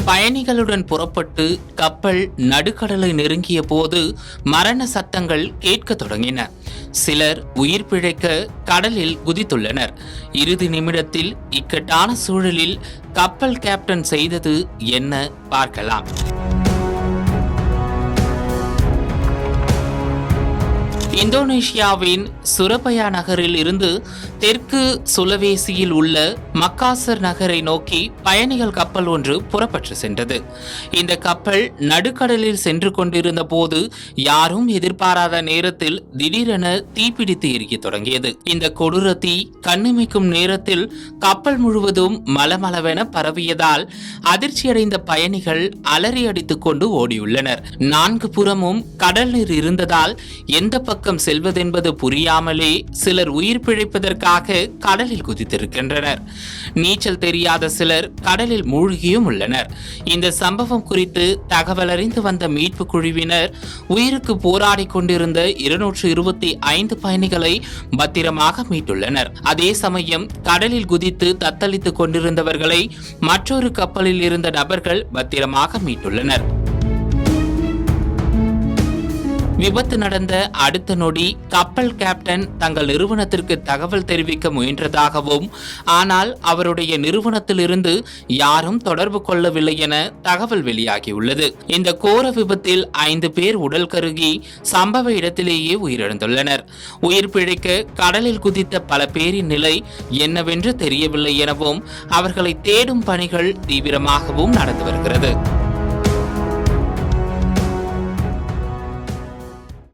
பயணிகளுடன் புறப்பட்டு கப்பல் நடுக்கடலை நெருங்கிய போது மரண சத்தங்கள் கேட்க தொடங்கின. சிலர் உயிர் பிழைக்க கடலில் குதித்துள்ளனர். இறுதி நிமிடத்தில் இக்கட்டான சூழலில் கப்பல் கேப்டன் செய்தது என்ன பார்க்கலாம். இந்தோனேஷியாவின் சுரபயா நகரில் இருந்து தெற்கு சுலவேசியில் உள்ள மக்காசர் நகரை நோக்கி பயணிகள் கப்பல் ஒன்று புறப்பட்டு சென்றது. இந்த கப்பல் நடுக்கடலில் சென்று கொண்டிருந்த போது யாரும் எதிர்பாராத நேரத்தில் திடீரென தீப்பிடித்து எரிய தொடங்கியது. இந்த கொடூர தீ கண்ணிமைக்கும் நேரத்தில் கப்பல் முழுவதும் மலமளவென பரவியதால் அதிர்ச்சியடைந்த பயணிகள் அலறி அடித்துக் கொண்டு ஓடியுள்ளனர். 4 புறமும் கடல் நீர் இருந்ததால் எந்த பக்கம் செல்வதென்பது புரியாமலே சிலர் உயிர் பிழைப்பதற்காக கடலில் குதித்திருக்கின்றனர். நீச்சல் தெரியாத சிலர் கடலில் மூழ்கியும் உள்ளனர். இந்த சம்பவம் குறித்து தகவல் அறிந்து வந்த மீட்பு குழுவினர் உயிருக்கு போராடி கொண்டிருந்த 225 பயணிகளை பத்திரமாக மீட்டுள்ளனர். அதே சமயம் கடலில் குதித்து தத்தளித்துக் கொண்டிருந்தவர்களை மற்றொரு கப்பலில் இருந்த நபர்கள் பத்திரமாக மீட்டுள்ளனர். விபத்து நடந்த அடுத்த நொடி கப்பல் கேப்டன் தங்கள் நிறுவனத்திற்கு தகவல் தெரிவிக்க முயன்றதாகவும், ஆனால் அவருடைய நிறுவனத்திலிருந்து யாரும் தொடர்பு கொள்ளவில்லை என தகவல் வெளியாகியுள்ளது. இந்த கோர விபத்தில் 5 பேர் உடல் கருகி சம்பவ இடத்திலேயே உயிரிழந்துள்ளனர். உயிர் பிழைக்க கடலில் குதித்த பல பேரின் நிலை என்னவென்று தெரியவில்லை எனவும் அவர்களை தேடும் பணிகள் தீவிரமாகவும் நடந்து வருகிறது.